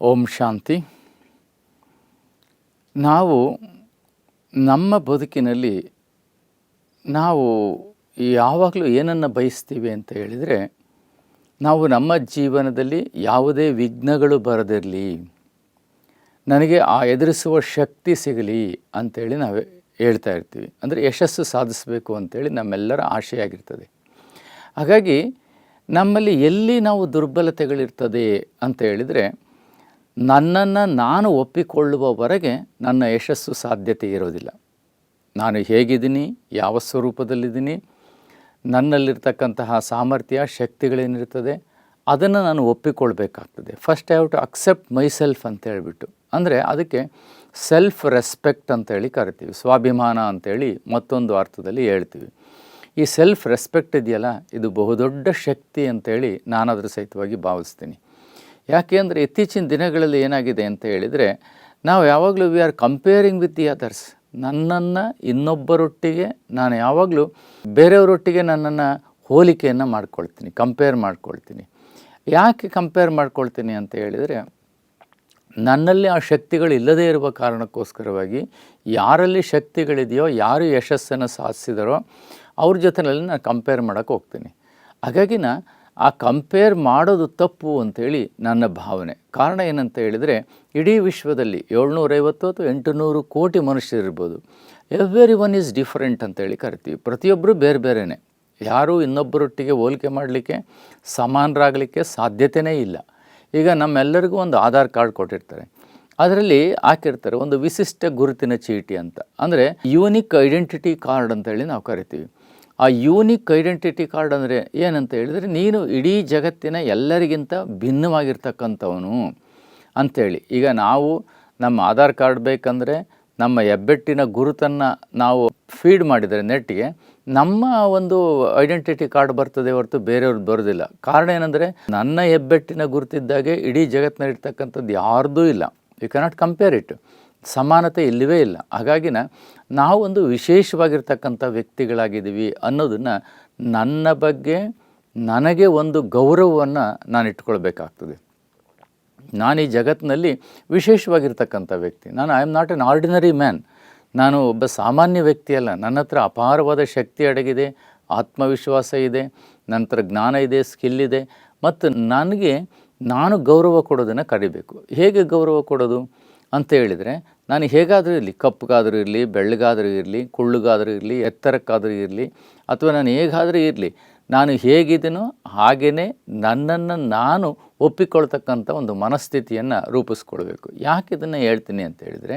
ಓಂ ಶಾಂತಿ. ನಾವು ನಮ್ಮ ಬದುಕಿನಲ್ಲಿ ನಾವು ಯಾವಾಗಲೂ ಏನನ್ನು ಬಯಸ್ತೀವಿ ಅಂತ ಹೇಳಿದರೆ, ನಾವು ನಮ್ಮ ಜೀವನದಲ್ಲಿ ಯಾವುದೇ ವಿಘ್ನಗಳು ಬರದಿರಲಿ, ನನಗೆ ಆ ಎದುರಿಸುವ ಶಕ್ತಿ ಸಿಗಲಿ ಅಂಥೇಳಿ ನಾವು ಹೇಳ್ತಾ ಇರ್ತೀವಿ. ಅಂದರೆ ಯಶಸ್ಸು ಸಾಧಿಸಬೇಕು ಅಂಥೇಳಿ ನಮ್ಮೆಲ್ಲರ ಆಶೆಯಾಗಿರ್ತದೆ. ಹಾಗಾಗಿ ನಮ್ಮಲ್ಲಿ ಎಲ್ಲಿ ನಾವು ದುರ್ಬಲತೆಗಳಿರ್ತದೆ ಅಂತ ಹೇಳಿದರೆ, ನನ್ನನ್ನು ನಾನು ಒಪ್ಪಿಕೊಳ್ಳುವವರೆಗೆ ನನ್ನ ಯಶಸ್ಸು ಸಾಧ್ಯತೆ ಇರೋದಿಲ್ಲ. ನಾನು ಹೇಗಿದ್ದೀನಿ, ಯಾವ ಸ್ವರೂಪದಲ್ಲಿದ್ದೀನಿ, ನನ್ನಲ್ಲಿರ್ತಕ್ಕಂತಹ ಸಾಮರ್ಥ್ಯ ಶಕ್ತಿಗಳೇನಿರ್ತದೆ ಅದನ್ನು ನಾನು ಒಪ್ಪಿಕೊಳ್ಬೇಕಾಗ್ತದೆ. First I have to accept myself ಅಂತ ಹೇಳಿಬಿಟ್ಟು, ಅಂದರೆ ಅದಕ್ಕೆ ಸೆಲ್ಫ್ ರೆಸ್ಪೆಕ್ಟ್ ಅಂತೇಳಿ ಕರಿತೀವಿ, ಸ್ವಾಭಿಮಾನ ಅಂತೇಳಿ ಮತ್ತೊಂದು ಅರ್ಥದಲ್ಲಿ ಹೇಳ್ತೀವಿ. ಈ ಸೆಲ್ಫ್ ರೆಸ್ಪೆಕ್ಟ್ ಇದೆಯಲ್ಲ, ಇದು ಬಹುದೊಡ್ಡ ಶಕ್ತಿ ಅಂತೇಳಿ ನಾನು ಅದರ ಸಹಿತವಾಗಿ ಭಾವಿಸ್ತೀನಿ. ಯಾಕೆ ಅಂದರೆ ಇತ್ತೀಚಿನ ದಿನಗಳಲ್ಲಿ ಏನಾಗಿದೆ ಅಂತ ಹೇಳಿದರೆ, ನಾವು ಯಾವಾಗಲೂ we are comparing with the others. ನನ್ನನ್ನು ಇನ್ನೊಬ್ಬರೊಟ್ಟಿಗೆ ನಾನು ಯಾವಾಗಲೂ ಬೇರೆಯವರೊಟ್ಟಿಗೆ ನನ್ನನ್ನು ಹೋಲಿಕೆಯನ್ನು ಮಾಡ್ಕೊಳ್ತೀನಿ, ಕಂಪೇರ್ ಮಾಡ್ಕೊಳ್ತೀನಿ. ಯಾಕೆ ಕಂಪೇರ್ ಮಾಡ್ಕೊಳ್ತೀನಿ ಅಂತ ಹೇಳಿದರೆ, ನನ್ನಲ್ಲಿ ಆ ಶಕ್ತಿಗಳು ಇಲ್ಲದೇ ಇರುವ ಕಾರಣಕ್ಕೋಸ್ಕರವಾಗಿ ಯಾರಲ್ಲಿ ಶಕ್ತಿಗಳಿದೆಯೋ, ಯಾರು ಯಶಸ್ಸನ್ನು ಸಾಧಿಸಿದಾರೋ ಅವ್ರ ಜೊತೆಯಲ್ಲಿ ನಾನು ಕಂಪೇರ್ ಮಾಡೋಕ್ಕೆ ಹೋಗ್ತೀನಿ. ಹಾಗಾಗಿ ಆ ಕಂಪೇರ್ ಮಾಡೋದು ತಪ್ಪು ಅಂಥೇಳಿ ನನ್ನ ಭಾವನೆ. ಕಾರಣ ಏನಂತ ಹೇಳಿದರೆ, ಇಡೀ ವಿಶ್ವದಲ್ಲಿ 750 ಅಥವಾ 800 ಕೋಟಿ ಮನುಷ್ಯರಿರ್ಬೋದು. ಎವ್ರಿ ಒನ್ ಈಸ್ ಡಿಫರೆಂಟ್ ಅಂತೇಳಿ ಕರಿತೀವಿ. ಪ್ರತಿಯೊಬ್ಬರು ಬೇರೆ ಬೇರೆಯೇ. ಯಾರೂ ಇನ್ನೊಬ್ಬರೊಟ್ಟಿಗೆ ಹೋಲಿಕೆ ಮಾಡಲಿಕ್ಕೆ, ಸಮಾನರಾಗಲಿಕ್ಕೆ ಸಾಧ್ಯತೆಯೇ ಇಲ್ಲ. ಈಗ ನಮ್ಮೆಲ್ಲರಿಗೂ ಒಂದು ಆಧಾರ್ ಕಾರ್ಡ್ ಕೊಟ್ಟಿರ್ತಾರೆ, ಅದರಲ್ಲಿ ಹಾಕಿರ್ತಾರೆ ಒಂದು ವಿಶಿಷ್ಟ ಗುರುತಿನ ಚೀಟಿ ಅಂತ, ಅಂದರೆ ಯೂನಿಕ್ ಐಡೆಂಟಿಟಿ ಕಾರ್ಡ್ ಅಂತೇಳಿ ನಾವು ಕರಿತೀವಿ. ಆ ಯೂನಿಕ್ ಐಡೆಂಟಿಟಿ ಕಾರ್ಡ್ ಅಂದರೆ ಏನಂತ ಹೇಳಿದರೆ, ನೀನು ಇಡೀ ಜಗತ್ತಿನ ಎಲ್ಲರಿಗಿಂತ ಭಿನ್ನವಾಗಿರ್ತಕ್ಕಂಥವನು ಅಂಥೇಳಿ. ಈಗ ನಾವು ನಮ್ಮ ಆಧಾರ್ ಕಾರ್ಡ್ ಬೇಕಂದರೆ ನಮ್ಮ ಹೆಬ್ಬೆಟ್ಟಿನ ಗುರುತನ್ನು ನಾವು ಫೀಡ್ ಮಾಡಿದರೆ ನೆಟ್ಟಿಗೆ, ನಮ್ಮ ಒಂದು ಐಡೆಂಟಿಟಿ ಕಾರ್ಡ್ ಬರ್ತದೆ ಹೊರತು ಬೇರೆಯವ್ರದ್ದು ಬರೋದಿಲ್ಲ. ಕಾರಣ ಏನಂದರೆ, ನನ್ನ ಹೆಬ್ಬೆಟ್ಟಿನ ಗುರುತಿದ್ದಾಗೆ ಇಡೀ ಜಗತ್ತಿನಲ್ಲಿರ್ತಕ್ಕಂಥದ್ದು ಯಾರ್ದೂ ಇಲ್ಲ. You cannot compare it. ಸಮಾನತೆ ಇಲ್ಲವೇ ಇಲ್ಲ. ಹಾಗಾಗಿ ನಾವು ಒಂದು ವಿಶೇಷವಾಗಿರ್ತಕ್ಕಂಥ ವ್ಯಕ್ತಿಗಳಾಗಿದ್ದೀವಿ ಅನ್ನೋದನ್ನು, ನನ್ನ ಬಗ್ಗೆ ನನಗೆ ಒಂದು ಗೌರವವನ್ನು ನಾನು ಇಟ್ಕೊಳ್ಬೇಕಾಗ್ತದೆ. ನಾನು ಈ ಜಗತ್ತಿನಲ್ಲಿ ವಿಶೇಷವಾಗಿರ್ತಕ್ಕಂಥ ವ್ಯಕ್ತಿ. I am not an ordinary man. ನಾನು ಒಬ್ಬ ಸಾಮಾನ್ಯ ವ್ಯಕ್ತಿಯಲ್ಲ. ನನ್ನ ಹತ್ರ ಅಪಾರವಾದ ಶಕ್ತಿ ಅಡಗಿದೆ, ಆತ್ಮವಿಶ್ವಾಸ ಇದೆ, ನನ್ನ ಹತ್ರ ಜ್ಞಾನ ಇದೆ, ಸ್ಕಿಲ್ ಇದೆ. ಮತ್ತು ನನಗೆ ನಾನು ಗೌರವ ಕೊಡೋದನ್ನು ಕಡಿಬೇಕು. ಹೇಗೆ ಗೌರವ ಕೊಡೋದು ಅಂತ ಹೇಳಿದರೆ, ನಾನು ಹೇಗಾದರೂ ಇರಲಿ, ಕಪ್ಪಗಾದರೂ ಇರಲಿ, ಬೆಳ್ಳಗಾದರೂ ಇರಲಿ, ಕುಳ್ಳುಗಾದರೂ ಇರಲಿ, ಎತ್ತರಕ್ಕಾದರೂ ಇರಲಿ, ಅಥವಾ ನಾನು ಹೇಗಾದರೂ ಇರಲಿ, ನಾನು ಹೇಗಿದ್ದೀನೋ ಹಾಗೆಯೇ ನನ್ನನ್ನು ನಾನು ಒಪ್ಪಿಕೊಳ್ತಕ್ಕಂಥ ಒಂದು ಮನಸ್ಥಿತಿಯನ್ನು ರೂಪಿಸ್ಕೊಳ್ಬೇಕು. ಯಾಕೆ ಇದನ್ನು ಹೇಳ್ತೀನಿ ಅಂತ ಹೇಳಿದರೆ,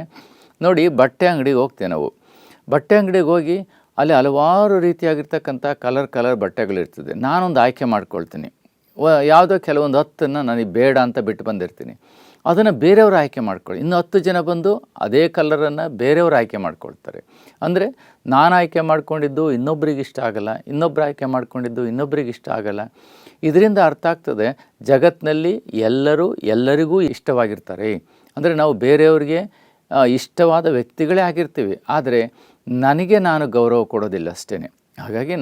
ನೋಡಿ, ಬಟ್ಟೆ ಅಂಗಡಿಗೆ ಹೋಗ್ತೇವೆ ನಾವು. ಬಟ್ಟೆ ಅಂಗಡಿಗೆ ಹೋಗಿ ಅಲ್ಲಿ ಹಲವಾರು ರೀತಿಯಾಗಿರ್ತಕ್ಕಂಥ ಕಲರ್ ಬಟ್ಟೆಗಳಿರ್ತದೆ. ನಾನೊಂದು ಆಯ್ಕೆ ಮಾಡ್ಕೊಳ್ತೀನಿ. ಯಾವುದೋ ಕೆಲವೊಂದು 10 ನನಗೆ ಬೇಡ ಅಂತ ಬಿಟ್ಟು ಬಂದಿರ್ತೀನಿ. ಅದನ್ನು ಬೇರೆಯವರು ಆಯ್ಕೆ ಮಾಡ್ಕೊಳ್ಳಿ. ಇನ್ನು 10 ಜನ ಬಂದು ಅದೇ ಕಲರನ್ನು ಬೇರೆಯವರು ಆಯ್ಕೆ ಮಾಡ್ಕೊಳ್ತಾರೆ. ಅಂದರೆ ನಾನು ಆಯ್ಕೆ ಮಾಡ್ಕೊಂಡಿದ್ದು ಇನ್ನೊಬ್ರಿಗೆ ಇಷ್ಟ ಆಗಲ್ಲ, ಇನ್ನೊಬ್ಬರು ಆಯ್ಕೆ ಮಾಡ್ಕೊಂಡಿದ್ದು ಇನ್ನೊಬ್ರಿಗೆ ಇಷ್ಟ ಆಗಲ್ಲ. ಇದರಿಂದ ಅರ್ಥ ಆಗ್ತದೆ, ಜಗತ್ತಿನಲ್ಲಿ ಎಲ್ಲರಿಗೂ ಇಷ್ಟವಾಗಿರ್ತಾರೆ. ಅಂದರೆ ನಾವು ಬೇರೆಯವ್ರಿಗೆ ಇಷ್ಟವಾದ ವ್ಯಕ್ತಿಗಳೇ ಆಗಿರ್ತೀವಿ. ಆದರೆ ನನಗೆ ನಾನು ಗೌರವ ಕೊಡೋದಿಲ್ಲ ಅಷ್ಟೇ. ಹಾಗಾಗಿ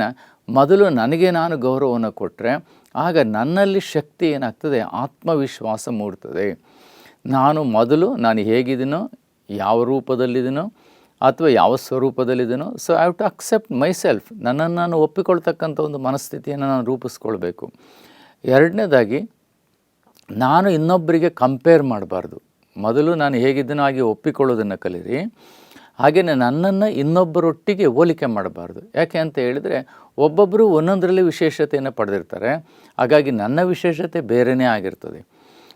ಮೊದಲು ನನಗೆ ನಾನು ಗೌರವವನ್ನು ಕೊಟ್ಟರೆ ಆಗ ನನ್ನಲ್ಲಿ ಶಕ್ತಿ ಏನಾಗ್ತದೆ, ಆತ್ಮವಿಶ್ವಾಸ ಮೂಡ್ತದೆ. ನಾನು ಹೇಗಿದ್ದೀನೋ, ಯಾವ ರೂಪದಲ್ಲಿದ್ದೀನೋ ಅಥವಾ ಯಾವ ಸ್ವರೂಪದಲ್ಲಿದ್ದೀನೋ, so I have to accept myself. ನನ್ನನ್ನು ನಾನು ಒಪ್ಪಿಕೊಳ್ತಕ್ಕಂಥ ಒಂದು ಮನಸ್ಥಿತಿಯನ್ನು ನಾನು ರೂಪಿಸ್ಕೊಳ್ಬೇಕು. ಎರಡನೇದಾಗಿ, ನಾನು ಇನ್ನೊಬ್ಬರಿಗೆ ಕಂಪೇರ್ ಮಾಡಬಾರ್ದು. ಮೊದಲು ನಾನು ಹೇಗಿದ್ದೀನೋ ಹಾಗೆ ಒಪ್ಪಿಕೊಳ್ಳೋದನ್ನು ಕಲೀರಿ. ಹಾಗೆಯೇ ನನ್ನನ್ನು ಇನ್ನೊಬ್ಬರೊಟ್ಟಿಗೆ ಹೋಲಿಕೆ ಮಾಡಬಾರ್ದು. ಯಾಕೆ ಅಂತ ಹೇಳಿದರೆ, ಒಬ್ಬೊಬ್ಬರು ಒಂದೊಂದರಲ್ಲಿ ವಿಶೇಷತೆಯನ್ನು ಪಡೆದಿರ್ತಾರೆ. ಹಾಗಾಗಿ ನನ್ನ ವಿಶೇಷತೆ ಬೇರೆಯೇ ಆಗಿರ್ತದೆ.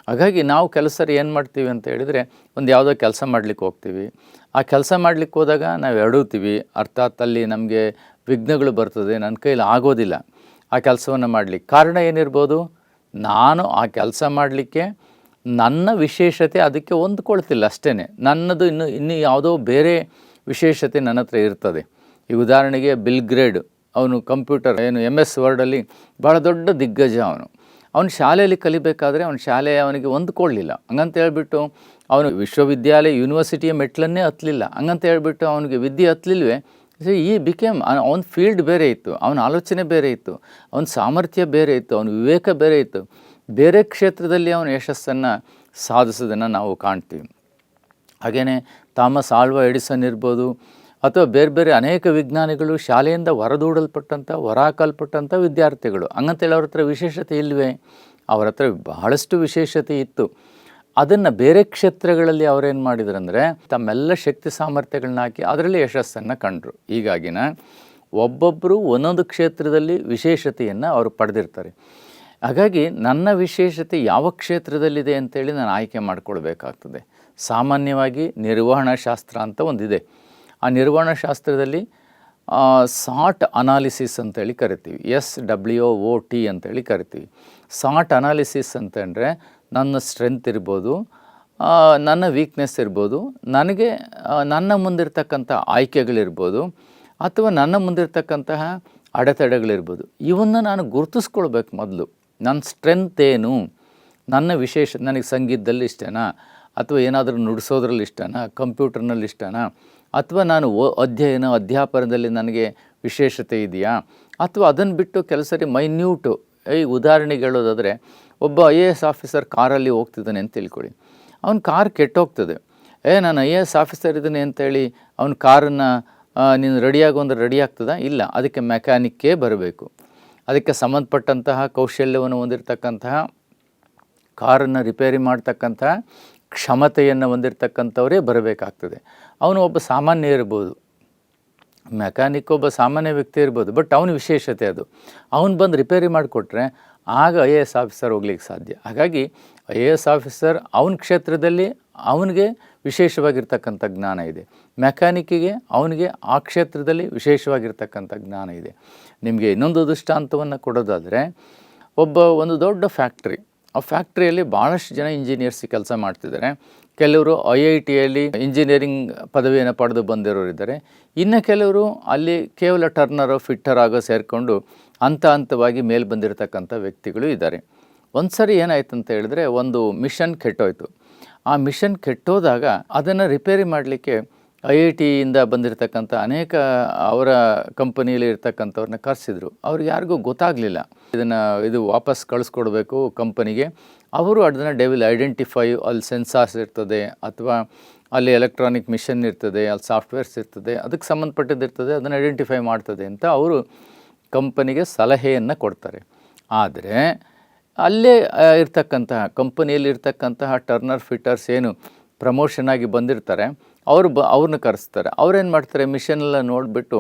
ಹಾಗಾಗಿ ನಾವು ಕೆಲಸರು ಏನು ಮಾಡ್ತೀವಿ ಅಂತ ಹೇಳಿದರೆ, ಒಂದು ಯಾವುದೋ ಕೆಲಸ ಮಾಡಲಿಕ್ಕೆ ಹೋಗ್ತೀವಿ. ಆ ಕೆಲಸ ಮಾಡಲಿಕ್ಕೆ ಹೋದಾಗ ನಾವು ಎಡುತ್ತೀವಿ. ಅರ್ಥಾತ್ ಅಲ್ಲಿ ನಮಗೆ ವಿಘ್ನಗಳು ಬರ್ತದೆ, ನನ್ನ ಕೈಲಿ ಆಗೋದಿಲ್ಲ ಆ ಕೆಲಸವನ್ನು ಮಾಡಲಿಕ್ಕೆ. ಕಾರಣ ಏನಿರ್ಬೋದು, ನಾನು ಆ ಕೆಲಸ ಮಾಡಲಿಕ್ಕೆ ನನ್ನ ವಿಶೇಷತೆ ಅದಕ್ಕೆ ಹೊಂದ್ಕೊಳ್ತಿಲ್ಲ ಅಷ್ಟೇ. ನನ್ನದು ಇನ್ನು ಯಾವುದೋ ಬೇರೆ ವಿಶೇಷತೆ ನನ್ನ ಹತ್ರ ಇರ್ತದೆ. ಈ ಉದಾಹರಣೆಗೆ ಬಿಲ್ ಗ್ರೇಡ್, ಅವನು ಕಂಪ್ಯೂಟರ್ MS ವರ್ಡಲ್ಲಿ ಭಾಳ ದೊಡ್ಡ ದಿಗ್ಗಜ. ಅವನು ಶಾಲೆಯಲ್ಲಿ ಕಲಿಬೇಕಾದ್ರೆ ಅವನಿಗೆ ಹೊಂದ್ಕೊಳ್ಳಿಲ್ಲ. ಹಂಗಂತ ಹೇಳ್ಬಿಟ್ಟು ಅವನು ವಿಶ್ವವಿದ್ಯಾಲಯ ಯೂನಿವರ್ಸಿಟಿಯ ಮೆಟ್ಲನ್ನೇ ಹತ್ತಲಿಲ್ಲ. ಹಂಗಂತ ಹೇಳ್ಬಿಟ್ಟು ಅವನಿಗೆ ವಿದ್ಯೆ ಹತ್ತಲಿಲ್ವೇ. ಅವನ ಫೀಲ್ಡ್ ಬೇರೆ ಇತ್ತು, ಅವನ ಆಲೋಚನೆ ಬೇರೆ ಇತ್ತು, ಅವನ ಸಾಮರ್ಥ್ಯ ಬೇರೆ ಇತ್ತು, ಅವನ ವಿವೇಕ ಬೇರೆ ಇತ್ತು. ಬೇರೆ ಕ್ಷೇತ್ರದಲ್ಲಿ ಅವನು ಯಶಸ್ಸನ್ನು ಸಾಧಿಸೋದನ್ನು ನಾವು ಕಾಣ್ತೀವಿ. ಹಾಗೆಯೇ ಥಾಮಸ್ ಆಲ್ವಾ ಎಡಿಸನ್ ಇರ್ಬೋದು, ಅಥವಾ ಬೇರೆ ಬೇರೆ ಅನೇಕ ವಿಜ್ಞಾನಿಗಳು ಶಾಲೆಯಿಂದ ಹೊರಹಾಕಲ್ಪಟ್ಟಂಥ ವಿದ್ಯಾರ್ಥಿಗಳು. ಹಂಗಂತೇಳಿ ಅವ್ರ ಹತ್ರ ವಿಶೇಷತೆ ಇಲ್ಲವೇ? ಅವರ ಹತ್ರ ಬಹಳಷ್ಟು ವಿಶೇಷತೆ ಇತ್ತು. ಅದನ್ನು ಬೇರೆ ಕ್ಷೇತ್ರಗಳಲ್ಲಿ ಅವರೇನು ಮಾಡಿದ್ರಂದರೆ ತಮ್ಮೆಲ್ಲ ಶಕ್ತಿ ಸಾಮರ್ಥ್ಯಗಳನ್ನ ಹಾಕಿ ಅದರಲ್ಲಿ ಯಶಸ್ಸನ್ನು ಕಂಡರು. ಹೀಗಾಗಿನ ಒಬ್ಬೊಬ್ಬರು ಒಂದೊಂದು ಕ್ಷೇತ್ರದಲ್ಲಿ ವಿಶೇಷತೆಯನ್ನು ಅವರು ಪಡೆದಿರ್ತಾರೆ. ಹಾಗಾಗಿ ನನ್ನ ವಿಶೇಷತೆ ಯಾವ ಕ್ಷೇತ್ರದಲ್ಲಿದೆ ಅಂತೇಳಿ ನಾನು ಆಯ್ಕೆ ಮಾಡಿಕೊಳ್ಬೇಕಾಗ್ತದೆ. ಸಾಮಾನ್ಯವಾಗಿ ನಿರ್ವಹಣಾ ಶಾಸ್ತ್ರ ಅಂತ ಒಂದಿದೆ. ಆ ನಿರ್ವಹಣಾ ಶಾಸ್ತ್ರದಲ್ಲಿ ಸಾಟ್ ಅನಾಲಿಸಿಸ್ ಅಂತೇಳಿ ಕರಿತೀವಿ, SWOT ಅಂತೇಳಿ ಕರಿತೀವಿ. ಸಾಟ್ ಅನಾಲಿಸಿಸ್ ಅಂತಂದರೆ ನನ್ನ ಸ್ಟ್ರೆಂತ್ ಇರ್ಬೋದು, ನನ್ನ ವೀಕ್ನೆಸ್ ಇರ್ಬೋದು, ನನಗೆ ನನ್ನ ಮುಂದಿರ್ತಕ್ಕಂಥ ಆಯ್ಕೆಗಳಿರ್ಬೋದು, ಅಥವಾ ನನ್ನ ಮುಂದಿರ್ತಕ್ಕಂತಹ ಅಡೆತಡೆಗಳಿರ್ಬೋದು. ಇವನ್ನು ನಾನು ಗುರುತಿಸ್ಕೊಳ್ಬೇಕು ಮೊದಲು. ನನ್ನ ಸ್ಟ್ರೆಂತ್ ಏನು, ನನ್ನ ವಿಶೇಷ, ನನಗೆ ಸಂಗೀತದಲ್ಲಿ ಇಷ್ಟನಾ, ಅಥವಾ ಏನಾದರೂ ನುಡಿಸೋದ್ರಲ್ಲಿ ಇಷ್ಟನಾ, ಕಂಪ್ಯೂಟರ್ನಲ್ಲಿ ಇಷ್ಟನಾ, ಅಥವಾ ನಾನು ಅಧ್ಯಾಪನದಲ್ಲಿ ನನಗೆ ವಿಶೇಷತೆ ಇದೆಯಾ, ಅಥವಾ ಅದನ್ನು ಬಿಟ್ಟು ಕೆಲವು ಸರಿ ಮೈನ್ಯೂಟು. ಉದಾಹರಣೆಗೆ ಹೇಳೋದಾದರೆ, ಒಬ್ಬ IAS ಆಫೀಸರ್ ಕಾರಲ್ಲಿ ಹೋಗ್ತಿದ್ದಾನೆ ಅಂತ ತಿಳ್ಕೊಳ್ಳಿ. ಅವ್ನ ಕಾರ್ ಕೆಟ್ಟೋಗ್ತದೆ. ನಾನು IAS ಆಫೀಸರ್ ಇದ್ದಾನೆ ಅಂತೇಳಿ ಅವ್ನ ಕಾರನ್ನು ನೀನು ರೆಡಿಯಾಗು ಅಂದರೆ ರೆಡಿ ಆಗ್ತದಾ? ಇಲ್ಲ. ಅದಕ್ಕೆ ಮೆಕ್ಯಾನಿಕ್ಕೇ ಬರಬೇಕು. ಅದಕ್ಕೆ ಸಂಬಂಧಪಟ್ಟಂತಹ ಕೌಶಲ್ಯವನ್ನು ಹೊಂದಿರತಕ್ಕಂತಹ, ಕಾರನ್ನು ರಿಪೇರಿ ಮಾಡ್ತಕ್ಕಂತಹ ಕ್ಷಮತೆಯನ್ನು ಹೊಂದಿರತಕ್ಕಂಥವರೇ ಬರಬೇಕಾಗ್ತದೆ. ಅವನು ಒಬ್ಬ ಸಾಮಾನ್ಯ ಇರ್ಬೋದು, ಮೆಕ್ಯಾನಿಕ್ ಒಬ್ಬ ಸಾಮಾನ್ಯ ವ್ಯಕ್ತಿ ಇರ್ಬೋದು, ಬಟ್ ಅವನ ವಿಶೇಷತೆ ಅದು. ಅವನು ಬಂದು ರಿಪೇರಿ ಮಾಡಿಕೊಟ್ರೆ ಆಗ IAS ಆಫೀಸರ್ ಹೋಗ್ಲಿಕ್ಕೆ ಸಾಧ್ಯ. ಹಾಗಾಗಿ IAS ಆಫೀಸರ್ ಅವನ ಕ್ಷೇತ್ರದಲ್ಲಿ ಅವನಿಗೆ ವಿಶೇಷವಾಗಿರ್ತಕ್ಕಂಥ ಜ್ಞಾನ ಇದೆ. ಮೆಕ್ಯಾನಿಕ್ಕಿಗೆ ಅವನಿಗೆ ಆ ಕ್ಷೇತ್ರದಲ್ಲಿ ವಿಶೇಷವಾಗಿರ್ತಕ್ಕಂಥ ಜ್ಞಾನ ಇದೆ. ನಿಮಗೆ ಇನ್ನೊಂದು ದೃಷ್ಟಾಂತವನ್ನು ಕೊಡೋದಾದರೆ, ಒಂದು ದೊಡ್ಡ ಫ್ಯಾಕ್ಟ್ರಿ, ಆ ಫ್ಯಾಕ್ಟ್ರಿಯಲ್ಲಿ ಭಾಳಷ್ಟು ಜನ ಇಂಜಿನಿಯರ್ಸ್ ಕೆಲಸ ಮಾಡ್ತಿದ್ದಾರೆ. ಕೆಲವರು IITಯಲ್ಲಿ ಇಂಜಿನಿಯರಿಂಗ್ ಪದವಿಯನ್ನು ಪಡೆದು ಬಂದಿರೋರು ಇದ್ದಾರೆ. ಇನ್ನು ಕೆಲವರು ಅಲ್ಲಿ ಕೇವಲ ಟರ್ನರೋ ಫಿಟ್ಟರ್ ಆಗೋ ಸೇರಿಕೊಂಡು ಹಂತವಾಗಿ ಮೇಲೆ ಬಂದಿರತಕ್ಕಂಥ ವ್ಯಕ್ತಿಗಳು ಇದ್ದಾರೆ. ಒಂದು ಸರಿ ಏನಾಯ್ತು ಅಂತ ಹೇಳಿದ್ರೆ, ಒಂದು ಮಿಷನ್ ಕೆಟ್ಟೋಯ್ತು. ಆ ಮಿಷನ್ ಕೆಟ್ಟೋದಾಗ ಅದನ್ನು ರಿಪೇರಿ ಮಾಡಲಿಕ್ಕೆ IITಯಿಂದ ಬಂದಿರತಕ್ಕಂಥ ಅನೇಕ ಅವರ ಕಂಪನಿಯಲ್ಲಿ ಇರ್ತಕ್ಕಂಥವ್ರನ್ನ ಕರೆಸಿದ್ರು. ಅವ್ರಿಗೆ ಯಾರಿಗೂ ಗೊತ್ತಾಗಲಿಲ್ಲ ಇದು ವಾಪಸ್ ಕಳಿಸ್ಕೊಡ್ಬೇಕು ಕಂಪನಿಗೆ. ಅವರು ಅದನ್ನು ಐಡೆಂಟಿಫೈ, ಅಲ್ಲಿ ಸೆನ್ಸಾರ್ಸ್ ಇರ್ತದೆ, ಅಥವಾ ಅಲ್ಲಿ ಎಲೆಕ್ಟ್ರಾನಿಕ್ ಮಿಷನ್ ಇರ್ತದೆ, ಅಲ್ಲಿ ಸಾಫ್ಟ್ವೇರ್ಸ್ ಇರ್ತದೆ, ಅದಕ್ಕೆ ಸಂಬಂಧಪಟ್ಟಿದ್ದಿರ್ತದೆ, ಅದನ್ನು ಐಡೆಂಟಿಫೈ ಮಾಡ್ತದೆ ಅಂತ ಅವರು ಕಂಪನಿಗೆ ಸಲಹೆಯನ್ನು ಕೊಡ್ತಾರೆ. ಆದರೆ ಅಲ್ಲೇ ಇರ್ತಕ್ಕಂತಹ ಕಂಪನಿಯಲ್ಲಿ ಇರ್ತಕ್ಕಂತಹ ಟರ್ನರ್ ಫಿಟ್ಟರ್ಸ್ ಏನು ಪ್ರಮೋಷನ್ ಆಗಿ ಬಂದಿರ್ತಾರೆ, ಅವ್ರನ್ನ ಕರೆಸ್ತಾರೆ. ಅವ್ರೇನು ಮಾಡ್ತಾರೆ, ಮಿಷನೆಲ್ಲ ನೋಡಿಬಿಟ್ಟು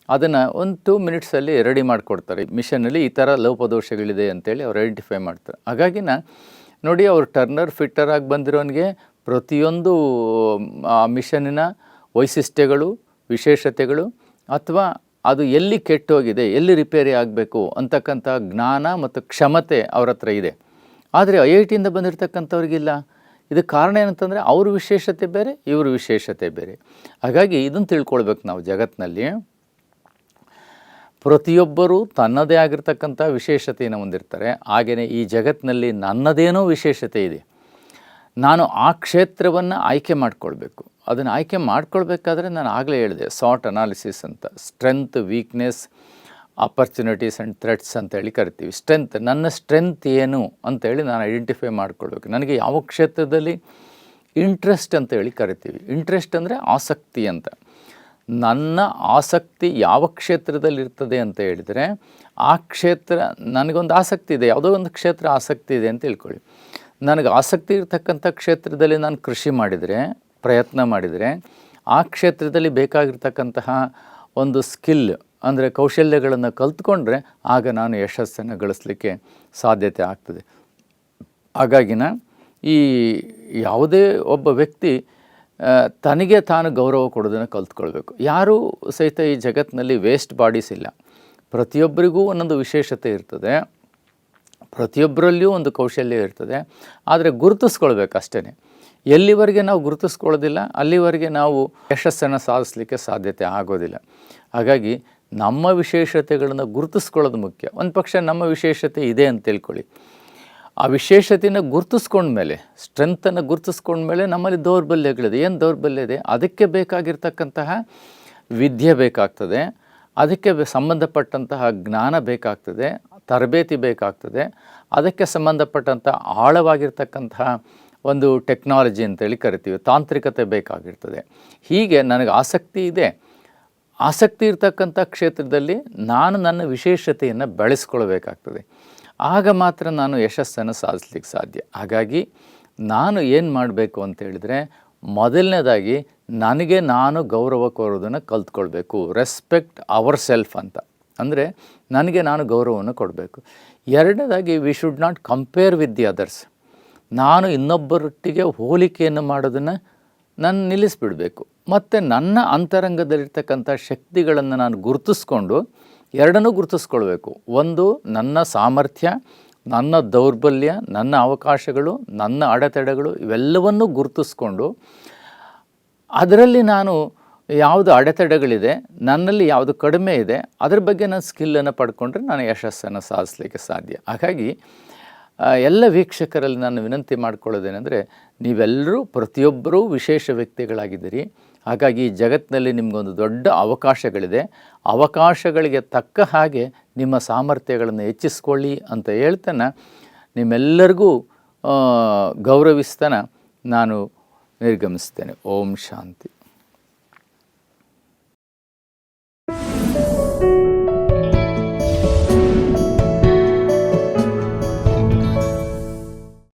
ಅದನ್ನು ಒಂದು 2 ಮಿನಿಟ್ಸಲ್ಲಿ ರೆಡಿ ಮಾಡಿಕೊಡ್ತಾರೆ. ಮಿಷನಲ್ಲಿ ಈ ಥರ ಲೋಪದೋಷಗಳಿದೆ ಅಂತೇಳಿ ಅವ್ರು ಐಡೆಂಟಿಫೈ ಮಾಡ್ತಾರೆ. ಹಾಗಾಗಿ ನೋಡಿ, ಅವ್ರು ಟರ್ನರ್ ಫಿಟ್ಟರ್ ಆಗಿ ಬಂದಿರೋನಿಗೆ ಪ್ರತಿಯೊಂದು ಆ ಮಿಷನ್ನಿನ ವೈಶಿಷ್ಟ್ಯಗಳು, ವಿಶೇಷತೆಗಳು, ಅಥವಾ ಅದು ಎಲ್ಲಿ ಕೆಟ್ಟೋಗಿದೆ, ಎಲ್ಲಿ ರಿಪೇರಿ ಆಗಬೇಕು ಅಂತಕ್ಕಂಥ ಜ್ಞಾನ ಮತ್ತು ಕ್ಷಮತೆ ಅವ್ರ ಹತ್ರ ಇದೆ. ಆದರೆ IITಯಿಂದ ಬಂದಿರತಕ್ಕಂಥವ್ರಿಗಿಲ್ಲ. ಇದಕ್ಕೆ ಕಾರಣ ಏನಂತಂದರೆ ಅವ್ರ ವಿಶೇಷತೆ ಬೇರೆ, ಇವ್ರ ವಿಶೇಷತೆ ಬೇರೆ. ಹಾಗಾಗಿ ಇದನ್ನು ತಿಳ್ಕೊಳ್ಬೇಕು ನಾವು. ಜಗತ್ತಿನಲ್ಲಿ ಪ್ರತಿಯೊಬ್ಬರೂ ತನ್ನದೇ ಆಗಿರ್ತಕ್ಕಂಥ ವಿಶೇಷತೆಯನ್ನು ಹೊಂದಿರ್ತಾರೆ. ಹಾಗೆಯೇ ಈ ಜಗತ್ತಿನಲ್ಲಿ ನನ್ನದೇನೋ ವಿಶೇಷತೆ ಇದೆ. ನಾನು ಆ ಕ್ಷೇತ್ರವನ್ನು ಆಯ್ಕೆ ಮಾಡಿಕೊಳ್ಬೇಕು. ಅದನ್ನು ಆಯ್ಕೆ ಮಾಡ್ಕೊಳ್ಬೇಕಾದ್ರೆ ನಾನು ಆಗಲೇ ಹೇಳಿದೆ, ಸಾಟ್ ಅನಾಲಿಸಿಸ್ ಅಂತ. Strength, weakness, opportunities and threats ಅಂತೇಳಿ ಕರಿತೀವಿ. ಸ್ಟ್ರೆಂತ್, ನನ್ನ ಸ್ಟ್ರೆಂತ್ ಏನು ಅಂತೇಳಿ ನಾನು ಐಡೆಂಟಿಫೈ ಮಾಡ್ಕೊಳ್ಬೇಕು. ನನಗೆ ಯಾವ ಕ್ಷೇತ್ರದಲ್ಲಿ ಇಂಟ್ರೆಸ್ಟ್ ಅಂತೇಳಿ ಕರಿತೀವಿ. ಇಂಟ್ರೆಸ್ಟ್ ಅಂದರೆ ಆಸಕ್ತಿ ಅಂತ. ನನ್ನ ಆಸಕ್ತಿ ಯಾವ ಕ್ಷೇತ್ರದಲ್ಲಿ ಇರ್ತದೆ ಅಂತ ಹೇಳಿದರೆ, ಆ ಕ್ಷೇತ್ರ, ನನಗೊಂದು ಆಸಕ್ತಿ ಇದೆ, ಯಾವುದೋ ಒಂದು ಕ್ಷೇತ್ರ ಆಸಕ್ತಿ ಇದೆ ಅಂತ ತಿಳ್ಕೊಳ್ಳಿ. ನನಗೆ ಆಸಕ್ತಿ ಇರತಕ್ಕಂಥ ಕ್ಷೇತ್ರದಲ್ಲಿ ನಾನು ಕೃಷಿ ಮಾಡಿದರೆ, ಪ್ರಯತ್ನ ಮಾಡಿದರೆ, ಆ ಕ್ಷೇತ್ರದಲ್ಲಿ ಬೇಕಾಗಿರ್ತಕ್ಕಂತಹ ಒಂದು ಸ್ಕಿಲ್ ಅಂದರೆ ಕೌಶಲ್ಯಗಳನ್ನು ಕಲ್ತ್ಕೊಂಡ್ರೆ ಆಗ ನಾನು ಯಶಸ್ಸನ್ನು ಗಳಿಸಲಿಕ್ಕೆ ಸಾಧ್ಯತೆ ಆಗ್ತದೆ. ಹಾಗಾಗಿನ ಈ ಯಾವುದೇ ಒಬ್ಬ ವ್ಯಕ್ತಿ ತನಗೆ ತಾನು ಗೌರವ ಕೊಡೋದನ್ನು ಕಲ್ತ್ಕೊಳ್ಬೇಕು. ಯಾರೂ ಸಹಿತ ಈ ಜಗತ್ತಿನಲ್ಲಿ ವೇಸ್ಟ್ ಬಾಡೀಸ್ ಇಲ್ಲ. ಪ್ರತಿಯೊಬ್ಬರಿಗೂ ಒಂದೊಂದು ವಿಶೇಷತೆ ಇರ್ತದೆ, ಪ್ರತಿಯೊಬ್ಬರಲ್ಲಿಯೂ ಒಂದು ಕೌಶಲ್ಯ ಇರ್ತದೆ. ಆದರೆ ಗುರುತಿಸ್ಕೊಳ್ಬೇಕು ಅಷ್ಟೇ. ಎಲ್ಲಿವರೆಗೆ ನಾವು ಗುರುತಿಸ್ಕೊಳ್ಳೋದಿಲ್ಲ ಅಲ್ಲಿವರೆಗೆ ನಾವು ಯಶಸ್ಸನ್ನು ಸಾಧಿಸಲಿಕ್ಕೆ ಸಾಧ್ಯತೆ ಆಗೋದಿಲ್ಲ. ಹಾಗಾಗಿ ನಮ್ಮ ವಿಶೇಷತೆಗಳನ್ನು ಗುರುತಿಸ್ಕೊಳ್ಳೋದು ಮುಖ್ಯ. ಒಂದು ಪಕ್ಷ ನಮ್ಮ ವಿಶೇಷತೆ ಇದೆ ಅಂತ ತಿಳ್ಕೊಳ್ಳಿ, ಆ ವಿಶೇಷತೆಯನ್ನು ಗುರುತಿಸ್ಕೊಂಡ್ಮೇಲೆ, ಸ್ಟ್ರೆಂತನ್ನು ಗುರುತಿಸ್ಕೊಂಡ್ಮೇಲೆ ನಮ್ಮಲ್ಲಿ ದೌರ್ಬಲ್ಯಗಳಿದೆ. ಏನು ದೌರ್ಬಲ್ಯ ಇದೆ, ಅದಕ್ಕೆ ಬೇಕಾಗಿರ್ತಕ್ಕಂತಹ ವಿದ್ಯೆ ಬೇಕಾಗ್ತದೆ, ಅದಕ್ಕೆ ಸಂಬಂಧಪಟ್ಟಂತಹ ಜ್ಞಾನ ಬೇಕಾಗ್ತದೆ, ತರಬೇತಿ ಬೇಕಾಗ್ತದೆ, ಅದಕ್ಕೆ ಸಂಬಂಧಪಟ್ಟಂಥ ಆಳವಾಗಿರ್ತಕ್ಕಂತಹ ಒಂದು ಟೆಕ್ನಾಲಜಿ ಅಂತೇಳಿ ಕರಿತೀವಿ, ತಾಂತ್ರಿಕತೆ ಬೇಕಾಗಿರ್ತದೆ. ಹೀಗೆ ನನಗೆ ಆಸಕ್ತಿ ಇದೆ. ಆಸಕ್ತಿ ಇರ್ತಕ್ಕಂಥ ಕ್ಷೇತ್ರದಲ್ಲಿ ನಾನು ನನ್ನ ವಿಶೇಷತೆಯನ್ನು ಬೆಳೆಸ್ಕೊಳ್ಬೇಕಾಗ್ತದೆ. ಆಗ ಮಾತ್ರ ನಾನು ಯಶಸ್ಸನ್ನು ಸಾಧಿಸ್ಲಿಕ್ಕೆ ಸಾಧ್ಯ. ಹಾಗಾಗಿ ನಾನು ಏನು ಮಾಡಬೇಕು ಅಂತೇಳಿದರೆ, ಮೊದಲನೇದಾಗಿ ನನಗೆ ನಾನು ಗೌರವ ಕೋರೋದನ್ನು ಕಲ್ತ್ಕೊಳ್ಬೇಕು. ರೆಸ್ಪೆಕ್ಟ್ ಅವರ್ ಸೆಲ್ಫ್ ಅಂತ ಅಂದರೆ ನನಗೆ ನಾನು ಗೌರವವನ್ನು ಕೊಡಬೇಕು. ಎರಡನೇದಾಗಿ we should not compare with the others. ನಾನು ಇನ್ನೊಬ್ಬರೊಟ್ಟಿಗೆ ಹೋಲಿಕೆಯನ್ನು ಮಾಡೋದನ್ನು ನಾನು ನಿಲ್ಲಿಸಿಬಿಡಬೇಕು. ಮತ್ತು ನನ್ನ ಅಂತರಂಗದಲ್ಲಿರ್ತಕ್ಕಂಥ ಶಕ್ತಿಗಳನ್ನು ನಾನು ಗುರುತಿಸ್ಕೊಂಡು ಎರಡನ್ನೂ ಗುರುತಿಸ್ಕೊಳ್ಬೇಕು. ಒಂದು ನನ್ನ ಸಾಮರ್ಥ್ಯ, ನನ್ನ ದೌರ್ಬಲ್ಯ, ನನ್ನ ಅವಕಾಶಗಳು, ನನ್ನ ಅಡೆತಡೆಗಳು ಇವೆಲ್ಲವನ್ನೂ ಗುರುತಿಸ್ಕೊಂಡು ಅದರಲ್ಲಿ ನಾನು ಯಾವುದು ಅಡೆತಡೆಗಳಿದೆ, ನನ್ನಲ್ಲಿ ಯಾವುದು ಕಡಿಮೆ ಇದೆ, ಅದರ ಬಗ್ಗೆ ನಾನು ಸ್ಕಿಲ್ಲನ್ನು ಪಡ್ಕೊಂಡ್ರೆ ನಾನು ಯಶಸ್ಸನ್ನು ಸಾಧಿಸಲಿಕ್ಕೆ ಸಾಧ್ಯ. ಹಾಗಾಗಿ ಎಲ್ಲ ವೀಕ್ಷಕರಲ್ಲಿ ನಾನು ವಿನಂತಿ ಮಾಡ್ಕೊಳ್ಳೋದೇನೆಂದರೆ, ನೀವೆಲ್ಲರೂ ಪ್ರತಿಯೊಬ್ಬರೂ ವಿಶೇಷ ವ್ಯಕ್ತಿಗಳಾಗಿದ್ದೀರಿ. ಹಾಗಾಗಿ ಈ ಜಗತ್ತಿನಲ್ಲಿ ನಿಮಗೊಂದು ದೊಡ್ಡ ಅವಕಾಶಗಳಿದೆ. ಅವಕಾಶಗಳಿಗೆ ತಕ್ಕ ಹಾಗೆ ನಿಮ್ಮ ಸಾಮರ್ಥ್ಯಗಳನ್ನು ಹೆಚ್ಚಿಸ್ಕೊಳ್ಳಿ ಅಂತ ಹೇಳ್ತಾನೆ ನಿಮ್ಮೆಲ್ಲರಿಗೂ ಗೌರವಿಸ್ತಾನೆ ನಾನು ನಿರ್ಗಮಿಸ್ತೇನೆ. ಓಂ ಶಾಂತಿ.